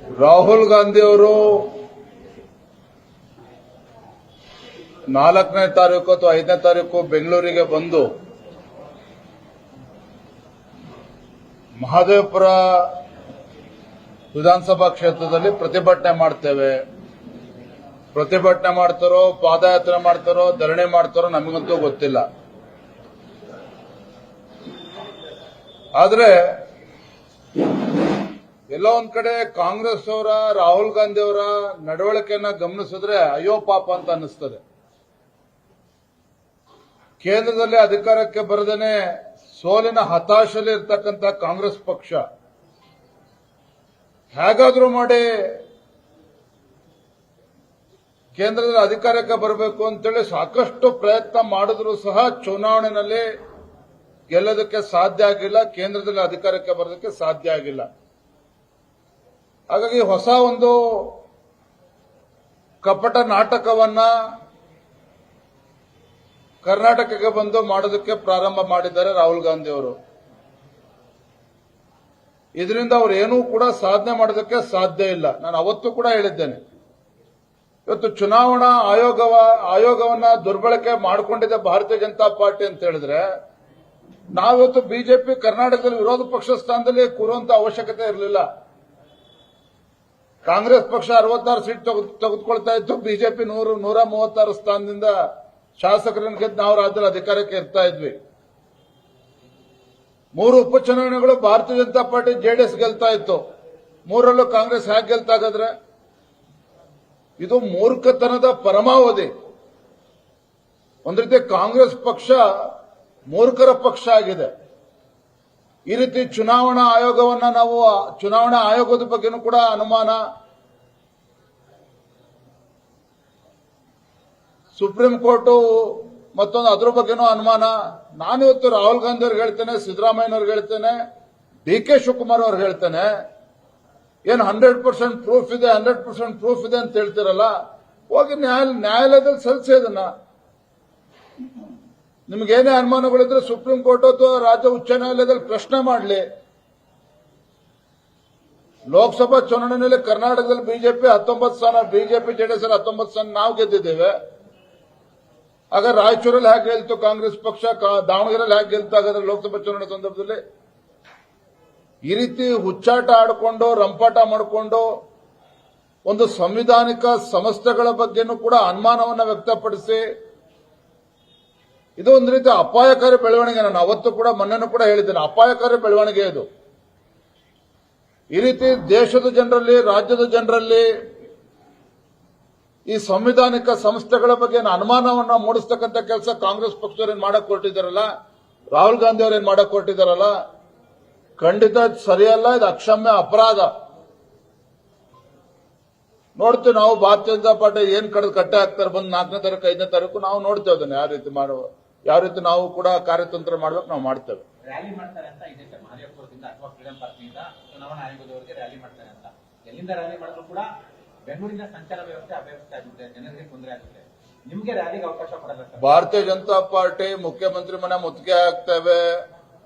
ರಾಹುಲ್ ಗಾಂಧಿ ಅವರು 4ನೇ ತಾರೀಕು ಅಥವಾ 5ನೇ ತಾರೀಕು ಬೆಂಗಳೂರಿಗೆ ಬಂದು ಮಹದೇವಪುರ ವಿಧಾನಸಭಾ ಕ್ಷೇತ್ರದಲ್ಲಿ ಪ್ರತಿಭಟನೆ ಮಾಡ್ತೇವೆ. ಪ್ರತಿಭಟನೆ ಮಾಡ್ತಾರೋ, ಪಾದಯಾತ್ರೆ ಮಾಡ್ತಾರೋ, ಧರಣಿ ಮಾಡ್ತಾರೋ ನಮಗಂತೂ ಗೊತ್ತಿಲ್ಲ. ಆದ್ರೆ ಎಲ್ಲೋ ಒಂದ್ ಕಡೆ ಕಾಂಗ್ರೆಸ್ ಅವರ, ರಾಹುಲ್ ಗಾಂಧಿ ಅವರ ನಡವಳಿಕೆಯನ್ನ ಗಮನಿಸಿದ್ರೆ ಅಯ್ಯೋ ಪಾಪ ಅಂತ ಅನ್ನಿಸ್ತದೆ. ಕೇಂದ್ರದಲ್ಲಿ ಅಧಿಕಾರಕ್ಕೆ ಬರದೇನೆ ಸೋಲಿನ ಹತಾಶೆಯಲ್ಲಿ ಇರ್ತಕ್ಕಂಥ ಕಾಂಗ್ರೆಸ್ ಪಕ್ಷ ಹೇಗಾದ್ರೂ ಮಾಡಿ ಕೇಂದ್ರದಲ್ಲಿ ಅಧಿಕಾರಕ್ಕೆ ಬರಬೇಕು ಅಂತೇಳಿ ಸಾಕಷ್ಟು ಪ್ರಯತ್ನ ಮಾಡಿದ್ರು ಸಹ ಚುನಾವಣೆಯಲ್ಲಿ ಗೆಲ್ಲೋದಕ್ಕೆ ಸಾಧ್ಯ ಆಗಿಲ್ಲ, ಕೇಂದ್ರದಲ್ಲಿ ಅಧಿಕಾರಕ್ಕೆ ಬರೋದಕ್ಕೆ ಸಾಧ್ಯ ಆಗಿಲ್ಲ. ಹಾಗಾಗಿ ಹೊಸ ಒಂದು ಕಪಟ ನಾಟಕವನ್ನ ಕರ್ನಾಟಕಕ್ಕೆ ಬಂದು ಮಾಡೋದಕ್ಕೆ ಪ್ರಾರಂಭ ಮಾಡಿದ್ದಾರೆ ರಾಹುಲ್ ಗಾಂಧಿ ಅವರು. ಇದರಿಂದ ಅವರು ಏನೂ ಕೂಡ ಸಾಧನೆ ಮಾಡೋದಕ್ಕೆ ಸಾಧ್ಯ ಇಲ್ಲ. ನಾನು ಅವತ್ತು ಕೂಡ ಹೇಳಿದ್ದೇನೆ, ಇವತ್ತು ಚುನಾವಣಾ ಆಯೋಗವನ್ನ ದುರ್ಬಳಕೆ ಮಾಡಿಕೊಂಡಿದೆ ಭಾರತೀಯ ಜನತಾ ಪಾರ್ಟಿ ಅಂತ ಹೇಳಿದ್ರೆ, ನಾವಿವತ್ತು ಬಿಜೆಪಿ ಕರ್ನಾಟಕದಲ್ಲಿ ವಿರೋಧ ಪಕ್ಷ ಸ್ಥಾನದಲ್ಲಿ ಕೂರುವಂತ ಅವಶ್ಯಕತೆ ಇರಲಿಲ್ಲ. ಕಾಂಗ್ರೆಸ್ ಪಕ್ಷ 66 ಸೀಟ್ ತೆಗೆದುಕೊಳ್ತಾ ಇತ್ತು, ಬಿಜೆಪಿ 136 ಸ್ಥಾನದಿಂದ ಶಾಸಕರನ್ನು ಗೆದ್ದು ನಾವು ರಾಜ್ಯದಲ್ಲಿ ಅಧಿಕಾರಕ್ಕೆ ಇರ್ತಾ ಇದ್ವಿ. 3 ಉಪಚುನಾವಣೆಗಳು ಭಾರತೀಯ ಜನತಾ ಪಾರ್ಟಿ ಜೆಡಿಎಸ್ ಗೆಲ್ತಾ ಇತ್ತು, 3ರಲ್ಲೂ ಕಾಂಗ್ರೆಸ್ ಹೇಗೆ ಗೆಲ್ತಾಗಾದ್ರೆ? ಇದು ಮೂರ್ಖತನದ ಪರಮಾವಧಿ. ಒಂದು ರೀತಿ ಕಾಂಗ್ರೆಸ್ ಪಕ್ಷ ಮೂರ್ಖರ ಪಕ್ಷ ಆಗಿದೆ. ಈ ರೀತಿ ಚುನಾವಣಾ ಆಯೋಗವನ್ನ ನಾವು, ಚುನಾವಣಾ ಆಯೋಗದ ಬಗ್ಗೆನೂ ಕೂಡ ಅನುಮಾನ, ಸುಪ್ರೀಂ ಕೋರ್ಟ್ ಮತ್ತೊಂದು ಅದ್ರ ಬಗ್ಗೆನೂ ಅನುಮಾನ. ನಾನಿವತ್ತು ರಾಹುಲ್ ಗಾಂಧಿ ಅವ್ರಿಗೆ ಹೇಳ್ತೇನೆ, ಸಿದ್ದರಾಮಯ್ಯನವ್ರಿಗೆ ಹೇಳ್ತೇನೆ, DK ಶಿವಕುಮಾರ್ ಅವ್ರಿಗೆ ಹೇಳ್ತೇನೆ, ಏನು 100% ಪ್ರೂಫ್ ಇದೆ, 100% ಪ್ರೂಫ್ ಇದೆ ಅಂತ ಹೇಳ್ತಿರಲ್ಲ, ಹೋಗಿ ನ್ಯಾಯಾಲಯದಲ್ಲಿ ಸಲ್ಲಿಸಿ. ಅದನ್ನ ನಿಮ್ಗೇನೇ ಅನುಮಾನಗಳಿದ್ರೆ ಸುಪ್ರೀಂ ಕೋರ್ಟ್ ಅಥವಾ ರಾಜ್ಯ ಉಚ್ಚ ನ್ಯಾಯಾಲಯದಲ್ಲಿ ಪ್ರಶ್ನೆ ಮಾಡಲಿ. ಲೋಕಸಭಾ ಚುನಾವಣೆಯಲ್ಲಿ ಕರ್ನಾಟಕದಲ್ಲಿ ಬಿಜೆಪಿ 19 ಸ್ಥಾನ, ಬಿಜೆಪಿ ಜೆಡಿಎಸ್ 19 ಸ್ಥಾನ ನಾವು ಗೆದ್ದಿದ್ದೇವೆ. ಆಗ ರಾಯಚೂರಲ್ಲಿ ಹೇಗೆ ಗೆಲ್ತು ಕಾಂಗ್ರೆಸ್ ಪಕ್ಷ, ದಾವಣಗೆರೆಯಲ್ಲಿ ಹೇಗೆ ಗೆಲ್ತು ಹಾಗಾದ್ರೆ ಲೋಕಸಭಾ ಚುನಾವಣೆ ಸಂದರ್ಭದಲ್ಲಿ? ಈ ರೀತಿ ಹುಚ್ಚಾಟ ಆಡಿಕೊಂಡು, ರಂಪಾಟ ಮಾಡಿಕೊಂಡು ಒಂದು ಸಂವಿಧಾನಿಕ ಸಂಸ್ಥೆಗಳ ಬಗ್ಗೆನೂ ಕೂಡ ಅನುಮಾನವನ್ನು ವ್ಯಕ್ತಪಡಿಸಿ, ಇದು ಒಂದು ರೀತಿ ಅಪಾಯಕಾರಿ ಬೆಳವಣಿಗೆ. ನಾನು ಅವತ್ತು ಕೂಡ, ಮೊನ್ನೆನೂ ಕೂಡ ಹೇಳಿದ್ದೇನೆ, ಅಪಾಯಕಾರಿ ಬೆಳವಣಿಗೆ ಇದು. ಈ ರೀತಿ ದೇಶದ ಜನರಲ್ಲಿ, ರಾಜ್ಯದ ಜನರಲ್ಲಿ ಈ ಸಂವಿಧಾನಿಕ ಸಂಸ್ಥೆಗಳ ಬಗ್ಗೆ ಅನುಮಾನವನ್ನ ಮೂಡಿಸ್ತಕ್ಕಂಥ ಕೆಲಸ ಕಾಂಗ್ರೆಸ್ ಪಕ್ಷದವ್ರೇನು ಮಾಡಕ್ ಹೊರಟಿದ್ದಾರಲ್ಲ, ರಾಹುಲ್ ಗಾಂಧಿ ಅವ್ರೇನು ಮಾಡಕ್ ಹೊರಟಿದ್ದಾರಲ್ಲ, ಖಂಡಿತ ಸರಿಯಲ್ಲ. ಇದು ಅಕ್ಷಮ್ಯ ಅಪರಾಧ. ನೋಡ್ತೀವಿ ನಾವು, ಭಾರತೀಯ ಜನತಾ ಪಾರ್ಟಿ ಏನ್ ಕಡ್ದು ಕಟ್ಟೆ ಹಾಕ್ತಾರೆ ಬಂದು 4ನೇ ತಾರೀಕು 5ನೇ ತಾರೀಕು ನಾವು ನೋಡ್ತೇವೆ. ಅದನ್ನ ಯಾವ ರೀತಿ ನಾವು ಕೂಡ ಕಾರ್ಯತಂತ್ರ ಮಾಡ್ಬೇಕು, ನಾವು ಮಾಡ್ತೇವೆ. ರ್ಯಾಲಿ ಮಾಡ್ತಾರೆ ಅಂತ ಇದೆ ಸರ್, ಮಹದೇವಪುರದಿಂದ ಅಥವಾ ಫ್ರೀಡಂ ಪಾರ್ಕ್ನಿಂದ ಚುನಾವಣಾ ಆಯೋಗದವರೆಗೆ ರ್ಯಾಲಿ ಮಾಡ್ತಾರೆ ಅಂತ. ಎಲ್ಲಿಂದ ರ್ಯಾಲಿ ಮಾಡಿದ್ರು ಕೂಡ ಬೆಂಗಳೂರಿನ ಸಂಚಾರ ವ್ಯವಸ್ಥೆ ಅವ್ಯವಸ್ಥೆ ಆಗುತ್ತೆ, ಜನರಿಗೆ ತೊಂದರೆ ಆಗುತ್ತೆ. ನಿಮ್ಗೆ ರ್ಯಾಲಿಗೆ ಅವಕಾಶ ಕೊಡಲ್ಲ ಸರ್? ಭಾರತೀಯ ಜನತಾ ಪಾರ್ಟಿ ಮುಖ್ಯಮಂತ್ರಿ ಮನೆ ಮುತ್ತಿಗೆ ಹಾಕ್ತೇವೆ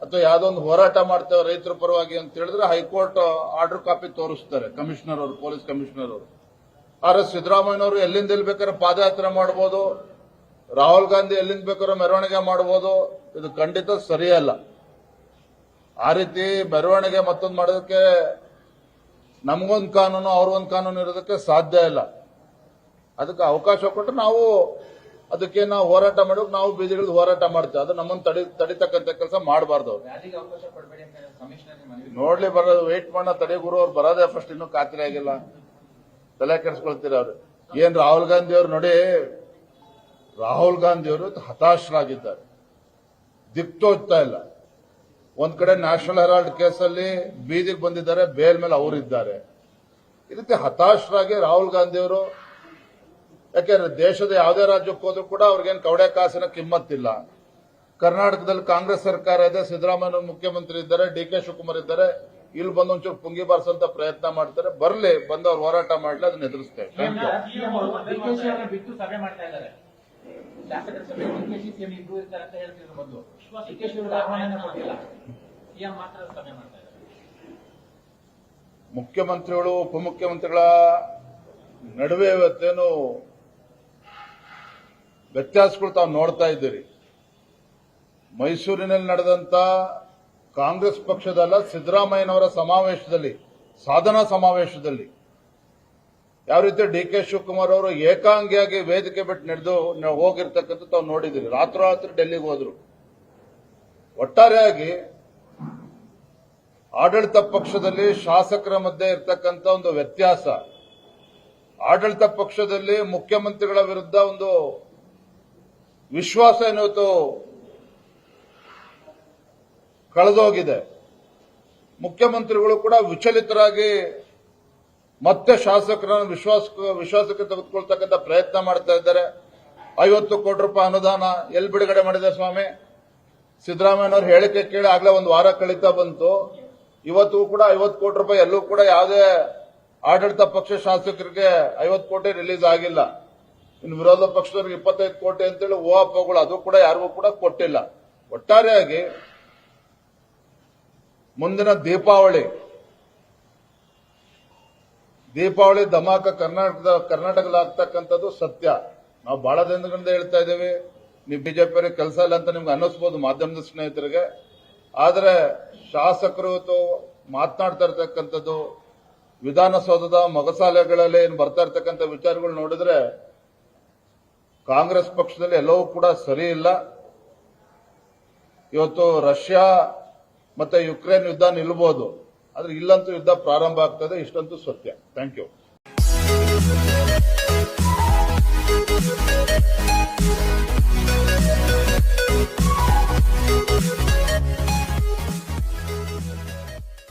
ಅಥವಾ ಯಾವ್ದೋ ಒಂದು ಹೋರಾಟ ಮಾಡ್ತೇವೆ ರೈತರ ಪರವಾಗಿ ಅಂತ ಹೇಳಿದ್ರೆ ಹೈಕೋರ್ಟ್ ಆರ್ಡರ್ ಕಾಪಿ ತೋರಿಸ್ತಾರೆ ಕಮಿಷನರ್ ಅವರು, ಪೊಲೀಸ್ ಕಮಿಷನರ್ ಅವರು. ಆದ್ರೆ ಸಿದ್ದರಾಮಯ್ಯನವರು ಎಲ್ಲಿಂದ ಎಲ್ಲಿ ಬೇಕಾದ್ರೆ ಪಾದಯಾತ್ರೆ ಮಾಡಬಹುದು, ರಾಹುಲ್ ಗಾಂಧಿ ಎಲ್ಲಿಂದ ಬೇಕಾದ್ರೂ ಮೆರವಣಿಗೆ ಮಾಡಬಹುದು. ಇದು ಖಂಡಿತ ಸರಿಯಲ್ಲ. ಆ ರೀತಿ ಮೆರವಣಿಗೆ ಮತ್ತೊಂದು ಮಾಡೋದಕ್ಕೆ ನಮಗೊಂದು ಕಾನೂನು, ಅವ್ರಿಗೊಂದು ಕಾನೂನು ಇರೋದಕ್ಕೆ ಸಾಧ್ಯ ಇಲ್ಲ. ಅದಕ್ಕೆ ಅವಕಾಶ ಕೊಟ್ಟರೆ ನಾವು ಅದಕ್ಕೆ ನಾವು ಹೋರಾಟ ಮಾಡೋಕೆ ನಾವು ಬೀದಿಗಿಳಿದು ಹೋರಾಟ ಮಾಡ್ತೇವೆ. ಅದು ನಮ್ಮನ್ನು ತಡಿತಕ್ಕಂಥ ಕೆಲಸ ಮಾಡಬಾರ್ದು. ನೋಡ್ಲಿ, ಬರೋದು ವೇಟ್ ಮಾಡ, ತಡೆಗುರು ಅವ್ರು ಬರೋದೇ ಫಸ್ಟ್, ಇನ್ನೂ ಖಾತ್ರಿ ಆಗಿಲ್ಲ, ತಲೆ ಕೆಡಿಸ್ಕೊಳ್ತೀರಿ ಅವ್ರು. ಏನ್ ರಾಹುಲ್ ಗಾಂಧಿ ಅವರು ನೋಡಿ, ರಾಹುಲ್ ಗಾಂಧಿ ಅವರು ಹತಾಶರಾಗಿದ್ದಾರೆ, ದಿಕ್ತೋಗ್ತಾ ಇಲ್ಲ. ಒಂದ್ ಕಡೆ ನ್ಯಾಷನಲ್ ಹೆರಾಲ್ಡ್ ಕೇಸಲ್ಲಿ ಬೀದಿಗೆ ಬಂದಿದ್ದಾರೆ, ಬೇಲ್ ಮೇಲೆ ಅವರಿದ್ದಾರೆ. ಈ ರೀತಿ ಹತಾಶರಾಗಿ ರಾಹುಲ್ ಗಾಂಧಿ ಅವರು, ಯಾಕೆಂದ್ರೆ ದೇಶದ ಯಾವುದೇ ರಾಜ್ಯಕ್ಕೆ ಹೋದ್ರೂ ಕೂಡ ಅವ್ರಿಗೇನು ಕವಡೆ ಕಾಸಿನ ಕಿಮ್ಮತ್ತಿಲ್ಲ. ಕರ್ನಾಟಕದಲ್ಲಿ ಕಾಂಗ್ರೆಸ್ ಸರ್ಕಾರ ಇದೆ, ಸಿದ್ದರಾಮಯ್ಯ ಮುಖ್ಯಮಂತ್ರಿ ಇದ್ದಾರೆ, DK ಶಿವಕುಮಾರ್ ಇದ್ದಾರೆ. ಇಲ್ಲಿ ಬಂದು ಒಂಚೂರು ಪುಂಗಿ ಬಾರಿಸಂತ ಪ್ರಯತ್ನ ಮಾಡ್ತಾರೆ. ಬರ್ಲಿ, ಬಂದವ್ರು ಹೋರಾಟ ಮಾಡ್ಲಿ, ಅದನ್ನ ಎದುರಿಸ್ತೇವೆ. ಮುಖ್ಯಮಂತ್ರಿಗಳು ಉಪಮುಖ್ಯಮಂತ್ರಿಗಳ ನಡುವೆ ಇವತ್ತೇನು ವ್ಯತ್ಯಾಸಗಳು ತಾವು ನೋಡ್ತಾ ಇದ್ದೀರಿ. ಮೈಸೂರಿನಲ್ಲಿ ನಡೆದಂತ ಕಾಂಗ್ರೆಸ್ ಪಕ್ಷದಲ್ಲ ಸಿದ್ದರಾಮಯ್ಯನವರ ಸಮಾವೇಶದಲ್ಲಿ, ಸಾಧನಾ ಸಮಾವೇಶದಲ್ಲಿ ಯಾವ ರೀತಿ ಡಿ.ಕೆ. ಶಿವಕುಮಾರ್ ಅವರು ಏಕಾಂಗಿಯಾಗಿ ವೇದಿಕೆ ಬಿಟ್ಟು ನಡೆದು ಹೋಗಿರ್ತಕ್ಕಂಥ ತಾವು ನೋಡಿದಿರಿ. ರಾತ್ರೋರಾತ್ರಿ ಡೆಲ್ಲಿಗೆ ಹೋದ್ರು. ಒಟ್ಟಾರೆಯಾಗಿ ಆಡಳಿತ ಪಕ್ಷದಲ್ಲಿ ಶಾಸಕರ ಮಧ್ಯೆ ಇರ್ತಕ್ಕಂಥ ಒಂದು ವ್ಯತ್ಯಾಸ, ಆಡಳಿತ ಪಕ್ಷದಲ್ಲಿ ಮುಖ್ಯಮಂತ್ರಿಗಳ ವಿರುದ್ಧ ಒಂದು ವಿಶ್ವಾಸ ಏನಿವತ್ತು ಕಳೆದೋಗಿದೆ. ಮುಖ್ಯಮಂತ್ರಿಗಳು ಕೂಡ ವಿಚಲಿತರಾಗಿ ಮತ್ತೆ ಶಾಸಕರನ್ನು ವಿಶ್ವಾಸಕ್ಕೆ ತೆಗೆದುಕೊಳ್ತಕ್ಕಂಥ ಪ್ರಯತ್ನ ಮಾಡ್ತಾ ಇದ್ದಾರೆ. 50 ಕೋಟಿ ರೂಪಾಯಿ ಅನುದಾನ ಎಲ್ಲಿ ಬಿಡುಗಡೆ ಮಾಡಿದೆ ಸ್ವಾಮಿ? ಸಿದ್ದರಾಮಯ್ಯನವ್ರ ಹೇಳಿಕೆ ಕೇಳಿ ಆಗ್ಲೇ ಒಂದು ವಾರ ಕಳೀತಾ ಬಂತು. ಇವತ್ತು ಕೂಡ 50 ಕೋಟಿ ರೂಪಾಯಿ ಎಲ್ಲೂ ಕೂಡ ಯಾವುದೇ ಆಡಳಿತ ಪಕ್ಷ ಶಾಸಕರಿಗೆ 50 ಕೋಟಿ ರಿಲೀಸ್ ಆಗಿಲ್ಲ. ಇನ್ನು ವಿರೋಧ ಪಕ್ಷದವ್ರಿಗೆ 25 ಕೋಟಿ ಅಂತೇಳಿ ಊಹಾಪೋಹಗಳು, ಅದು ಕೂಡ ಯಾರಿಗೂ ಕೂಡ ಕೊಟ್ಟಿಲ್ಲ. ಒಟ್ಟಾರೆಯಾಗಿ ಮುಂದಿನ ದೀಪಾವಳಿ ಧಮಾಕ ಕರ್ನಾಟಕದಾಗ್ತಕ್ಕಂಥದ್ದು ಸತ್ಯ. ನಾವು ಬಹಳ ದಿನಗಳಿಂದ ಹೇಳ್ತಾ ಇದ್ದೀವಿ, ನೀವು ಬಿಜೆಪಿಯವರಿಗೆ ಕೆಲಸ ಇಲ್ಲ ಅಂತ ನಿಮ್ಗೆ ಅನ್ನಿಸ್ಬೋದು ಮಾಧ್ಯಮದ ಸ್ನೇಹಿತರಿಗೆ. ಆದರೆ ಶಾಸಕರು ಇವತ್ತು ಮಾತನಾಡ್ತಾ ಇರ್ತಕ್ಕಂಥದ್ದು, ವಿಧಾನಸೌಧದ ಮೊಗಸಾಲೆಗಳಲ್ಲಿ ಏನು ಬರ್ತಾ ಇರ್ತಕ್ಕಂಥ ವಿಚಾರಗಳು ನೋಡಿದ್ರೆ ಕಾಂಗ್ರೆಸ್ ಪಕ್ಷದಲ್ಲಿ ಎಲ್ಲವೂ ಕೂಡ ಸರಿ ಇಲ್ಲ. ಇವತ್ತು ರಷ್ಯಾ ಮತ್ತೆ ಯುಕ್ರೇನ್ ಯುದ್ಧ ನಿಲ್ಬಹುದು, ಆದ್ರೆ ಇಲ್ಲಂತೂ ಯುದ್ಧ ಪ್ರಾರಂಭ ಆಗ್ತದೆ, ಇಷ್ಟಂತೂ ಸತ್ಯ. Thank you.